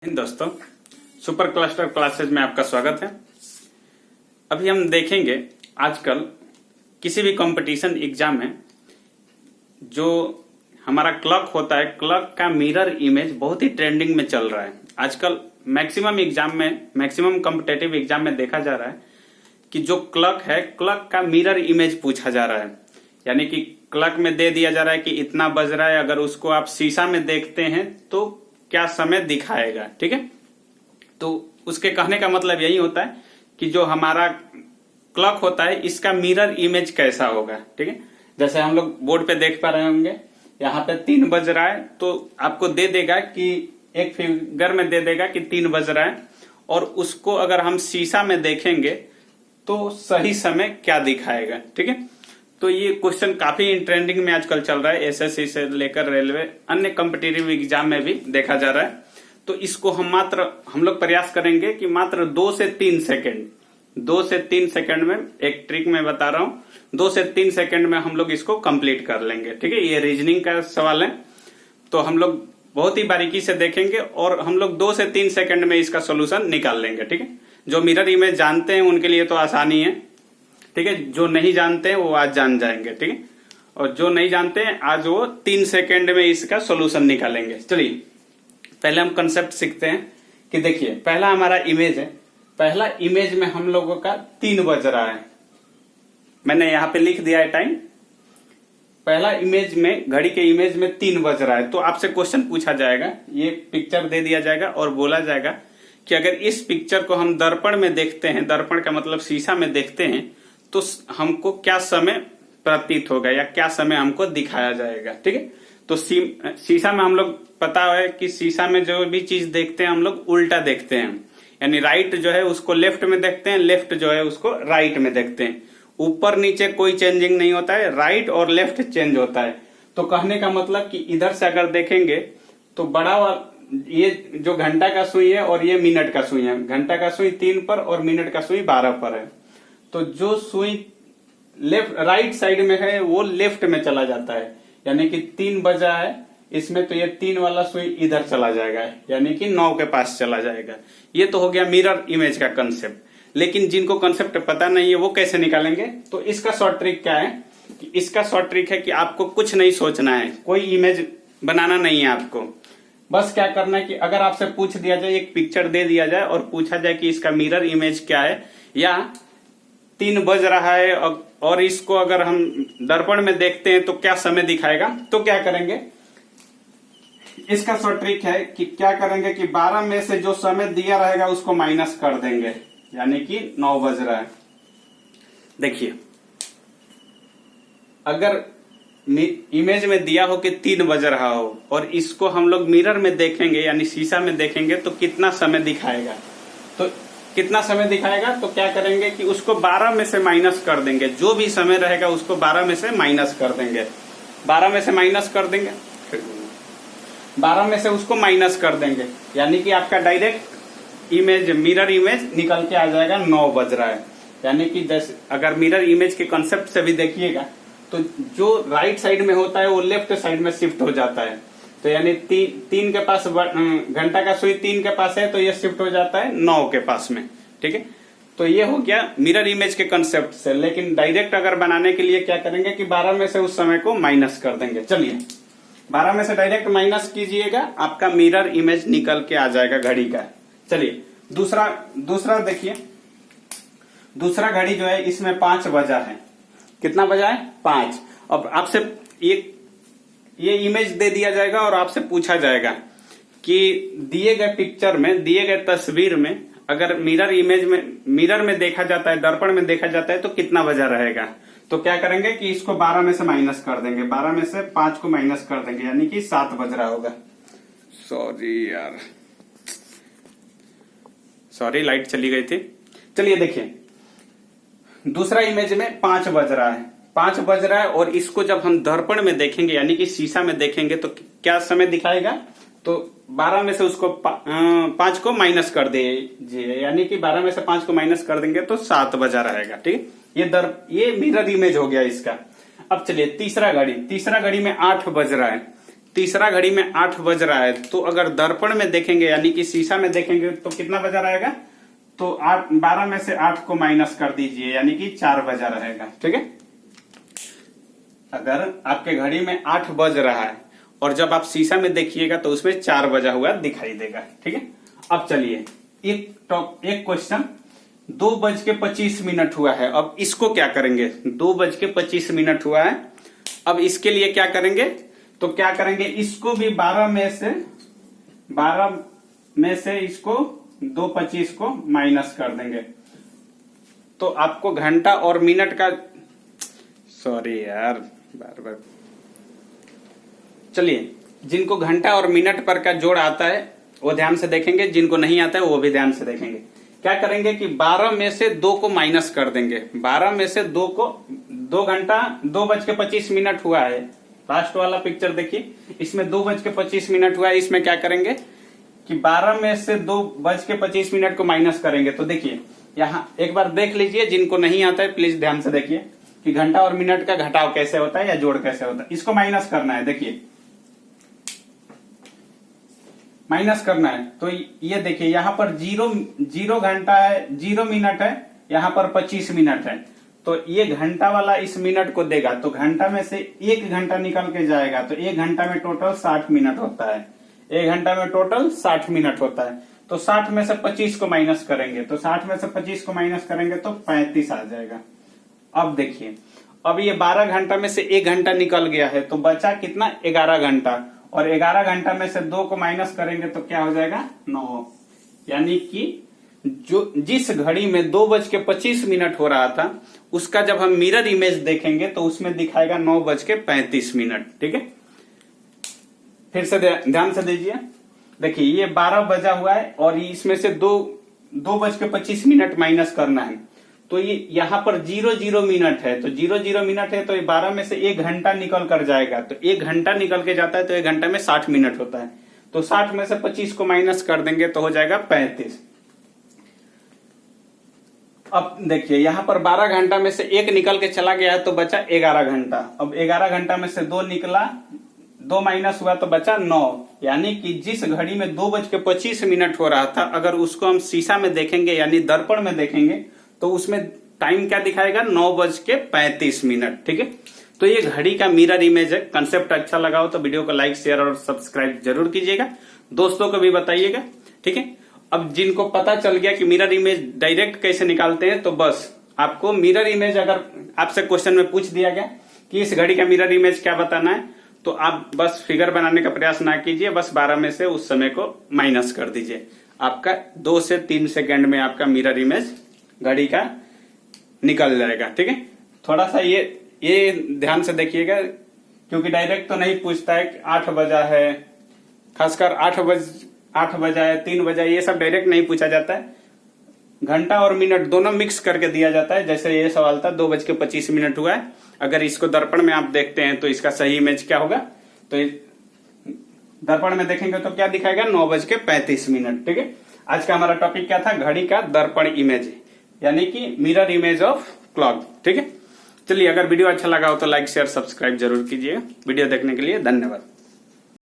इन दोस्तों, super cluster classes में आपका स्वागत है। अभी हम देखेंगे आजकल किसी भी कंपटीशन एग्जाम में जो हमारा क्लॉक होता है, क्लॉक का मिरर इमेज बहुत ही ट्रेंडिंग में चल रहा है। आजकल मैक्सिमम एग्जाम में, मैक्सिमम कॉम्पिटेटिव एग्जाम में देखा जा रहा है कि जो क्लॉक है, क्लॉक का मिरर इमेज पूछा जा रहा है। यानी कि क्लॉक में दे दिया जा रहा है कि इतना बज रहा है, अगर उसको आप शीशा में देखते हैं तो क्या समय दिखाएगा। ठीक है, तो उसके कहने का मतलब यही होता है कि जो हमारा क्लॉक होता है इसका मिरर इमेज कैसा होगा। ठीक है, जैसे हम लोग बोर्ड पे देख पा रहे होंगे, यहाँ पे 3 बज रहा है तो आपको दे देगा कि एक फिगर में दे देगा कि 3 बज रहा है, और उसको अगर हम शीशा में देखेंगे तो सही समय क्या दिखाएगा। ठीक है, तो ये क्वेश्चन काफी ट्रेंडिंग में आजकल चल रहा है। एसएससी से लेकर रेलवे, अन्य कॉम्पिटिटिव एग्जाम में भी देखा जा रहा है। तो इसको हम लोग प्रयास करेंगे कि मात्र 2 से 3 सेकंड में, एक ट्रिक में बता रहा हूं, 2 से 3 सेकंड में हम लोग इसको कंप्लीट कर लेंगे। ठीक है, ये रीजनिंग का सवाल है तो हम लोग बहुत ही बारीकी से देखेंगे और हम लोग 2 से 3 सेकंड में इसका सोल्यूशन निकाल लेंगे। ठीक है, जो मिरर इमेज जानते हैं उनके लिए तो आसानी है। ठीक है, जो नहीं जानते हैं वो आज जान जाएंगे। ठीक है, और जो नहीं जानते हैं आज वो 3 सेकंड में इसका सॉल्यूशन निकालेंगे। चलिए पहले हम कंसेप्ट सीखते हैं कि देखिए, पहला हमारा इमेज है। पहला इमेज में हम लोगों का 3 बज रहा है। मैंने यहां पे लिख दिया है टाइम। पहला इमेज में, घड़ी के इमेज में 3 बज रहा है, तो आपसे क्वेश्चन पूछा जाएगा, ये पिक्चर दे दिया जाएगा और बोला जाएगा कि अगर इस पिक्चर को हम दर्पण में देखते हैं, दर्पण का मतलब शीशा में देखते हैं, तो हमको क्या समय प्रतीत होगा या क्या समय हमको दिखाया जाएगा। ठीक है, तो शीशा में हम लोग, पता है कि शीशा में जो भी चीज देखते हैं हम लोग उल्टा देखते हैं। यानी राइट जो है उसको लेफ्ट में देखते हैं, लेफ्ट जो है उसको राइट में देखते हैं। ऊपर नीचे कोई चेंजिंग नहीं होता है, राइट और लेफ्ट चेंज होता है। तो कहने का मतलब कि इधर से अगर देखेंगे तो बड़ा वाला, ये जो घंटा का सुई है और ये मिनट का सुई है, घंटा का सुई 3 पर और मिनट का सुई 12 पर है। तो जो सुई लेफ्ट राइट साइड में है वो लेफ्ट में चला जाता है, यानी कि 3 बजा है इसमें, तो ये 3 वाला सुई इधर चला जाएगा, यानी कि 9 के पास चला जाएगा। ये तो हो गया मिरर इमेज का कंसेप्ट। लेकिन जिनको कंसेप्ट पता नहीं है वो कैसे निकालेंगे, तो इसका शॉर्ट ट्रिक क्या है कि इसका शॉर्ट ट्रिक है कि आपको कुछ नहीं सोचना है, कोई इमेज बनाना नहीं है आपको। बस क्या करना है कि अगर आपसे पूछ दिया जाए, एक पिक्चर दे दिया जाए और पूछा जाए कि इसका मिरर इमेज क्या है, या 3 बज रहा है और इसको अगर हम दर्पण में देखते हैं तो क्या समय दिखाएगा, तो क्या करेंगे, इसका शॉर्ट ट्रिक है कि क्या करेंगे कि 12 में से जो समय दिया रहेगा उसको माइनस कर देंगे, यानी कि 9 बज रहा है। देखिए, अगर इमेज में दिया हो कि 3 बज रहा हो और इसको हम लोग मिरर में देखेंगे यानी शीशा में देखेंगे तो कितना समय दिखाएगा, तो कितना समय दिखाएगा, तो क्या करेंगे कि उसको 12 में से माइनस कर देंगे। जो भी समय रहेगा उसको 12 में से माइनस कर देंगे, 12 में से माइनस कर देंगे, 12 में से उसको माइनस कर देंगे, यानी कि आपका डायरेक्ट इमेज, मिरर इमेज निकल के आ जाएगा 9 बज रहा है। यानी कि जैसे अगर मिरर इमेज के कंसेप्ट से भी देखिएगा तो जो राइट साइड में होता है वो लेफ्ट साइड में शिफ्ट हो जाता है। तो यानी 3 के पास, घंटा का सुई 3 के पास है तो ये शिफ्ट हो जाता है 9 के पास में। ठीक है, तो ये हो गया मिरर इमेज के कंसेप्ट से। लेकिन डायरेक्ट अगर बनाने के लिए क्या करेंगे कि 12 में से उस समय को माइनस कर देंगे। चलिए 12 में से डायरेक्ट माइनस कीजिएगा, आपका मिरर इमेज निकल के आ जाएगा घड़ी का। चलिए दूसरा देखिए, दूसरा घड़ी जो है इसमें 5 बजा है। कितना बजा है? 5। अब आपसे ये इमेज दे दिया जाएगा और आपसे पूछा जाएगा कि दिए गए पिक्चर में, दिए गए तस्वीर में अगर मिरर में देखा जाता है, दर्पण में देखा जाता है तो कितना बजा रहेगा। तो क्या करेंगे कि इसको 12 में से माइनस कर देंगे, 12 में से 5 को माइनस कर देंगे, यानी कि 7 बज रहा होगा। सॉरी लाइट चली गई थी। चलिए देखिए, दूसरा इमेज में 5 बज रहा है, 5 बज रहा है और इसको जब हम दर्पण में देखेंगे यानी कि शीशा में देखेंगे तो क्या समय दिखाएगा, तो 12 में से उसको 5 को माइनस कर दीजिए, यानी कि 12 में से 5 को माइनस कर देंगे तो 7 बजा रहेगा। ठीक है, ये मिरर इमेज हो गया इसका। अब चलिए तीसरा घड़ी में 8 बज रहा है। तीसरा घड़ी में 8 बज रहा है, तो अगर दर्पण में देखेंगे यानी कि शीशा में देखेंगे तो कितना बजा रहेगा, तो 12 में से 8 को माइनस कर दीजिए यानी कि 4 बजा रहेगा। ठीक है, अगर आपके घड़ी में 8 बज रहा है और जब आप शीशा में देखिएगा तो उसमें 4 बजा हुआ दिखाई देगा। ठीक है, अब चलिए एक क्वेश्चन, 2:25 हुआ है। अब इसको क्या करेंगे, 2:25 हुआ है। अब इसके लिए क्या करेंगे, तो क्या करेंगे, इसको भी 12 में से इसको 2:25 को माइनस कर देंगे, तो आपको घंटा और मिनट का, सॉरी यार बार चलिए, जिनको घंटा और मिनट पर का जोड़ आता है वो ध्यान से देखेंगे, जिनको नहीं आता है वो भी ध्यान से देखेंगे। क्या करेंगे कि 12 में से 2 को माइनस कर देंगे। 12 में से 2 को, 2 घंटा 2:25 हुआ है। लास्ट वाला पिक्चर देखिए, इसमें 2:25 हुआ है। इसमें क्या करेंगे कि 12 में से 2:25 को माइनस करेंगे। तो देखिए यहाँ एक बार देख लीजिए, जिनको नहीं आता है प्लीज ध्यान से देखिए कि घंटा और मिनट का घटाव कैसे होता है या जोड़ कैसे होता है। इसको माइनस करना है, देखिए माइनस करना है। तो ये देखिए यहाँ पर 0 घंटा है, 0 मिनट है, यहाँ पर 25 मिनट है। तो ये घंटा वाला इस मिनट को देगा, तो घंटा में से 1 घंटा निकल के जाएगा, तो 1 घंटा में टोटल 60 मिनट होता है। 1 घंटा में टोटल 60 मिनट होता है। तो 60 में से 25 को माइनस करेंगे, तो 60 में से 25 को माइनस करेंगे तो 35 आ जाएगा। अब देखिए, अब ये 12 घंटा में से 1 घंटा निकल गया है, तो बचा कितना, 11 घंटा। और 11 घंटा में से 2 को माइनस करेंगे तो क्या हो जाएगा, 9। यानी कि जिस घड़ी में 2:25 हो रहा था, उसका जब हम मिरर इमेज देखेंगे तो उसमें दिखाएगा 9:35। ठीक है, फिर से ध्यान से दीजिए, देखिए ये 12 बजा हुआ है और इसमें से 2:25 माइनस करना है। तो ये यहाँ पर 0 मिनट है, तो 0 मिनट है, तो ये 12 में से 1 घंटा निकल कर जाएगा। तो 1 घंटा निकल के जाता है, तो 1 घंटा में 60 मिनट होता है। तो 60 में से 25 को माइनस कर देंगे तो हो जाएगा 35। अब देखिए यहाँ पर 12 घंटा में से 1 निकल के चला गया है, तो बचा 11 घंटा। अब 11 घंटा में से 2 निकला, 2 माइनस हुआ तो बचा 9। यानी कि जिस घड़ी में 2:25 हो रहा था, अगर उसको हम शीशा में देखेंगे यानी दर्पण में देखेंगे तो उसमें टाइम क्या दिखाएगा, 9:35। ठीक है, तो ये घड़ी का मिरर इमेज है। कंसेप्ट अच्छा लगा हो तो वीडियो को लाइक, शेयर और सब्सक्राइब जरूर कीजिएगा, दोस्तों को भी बताइएगा। ठीक है, अब जिनको पता चल गया कि मिरर इमेज डायरेक्ट कैसे निकालते हैं, तो बस आपको मिरर इमेज, अगर आपसे क्वेश्चन में पूछ दिया गया कि इस घड़ी का मिरर इमेज क्या बताना है, तो आप बस फिगर बनाने का प्रयास ना कीजिए, बस 12 में से उस समय को माइनस कर दीजिए। आपका 2 से 3 सेकेंड में आपका मिरर इमेज घड़ी का निकल जाएगा। ठीक है, थोड़ा सा ये ध्यान से देखिएगा, क्योंकि डायरेक्ट तो नहीं पूछता है कि 8 बजा है, खासकर 8 बजा है, 3 बजा है, ये सब डायरेक्ट नहीं पूछा जाता है। घंटा और मिनट दोनों मिक्स करके दिया जाता है। जैसे ये सवाल था 2:25 हुआ है, अगर इसको दर्पण में आप देखते हैं तो इसका सही इमेज क्या होगा, तो दर्पण में देखेंगे तो क्या दिखाएगा, 9:35। ठीक है, आज का हमारा टॉपिक क्या था, घड़ी का दर्पण इमेज, यानी कि मिरर इमेज ऑफ क्लॉक। ठीक है, चलिए अगर वीडियो अच्छा लगा हो तो लाइक, शेयर, सब्सक्राइब जरूर कीजिएगा। वीडियो देखने के लिए धन्यवाद।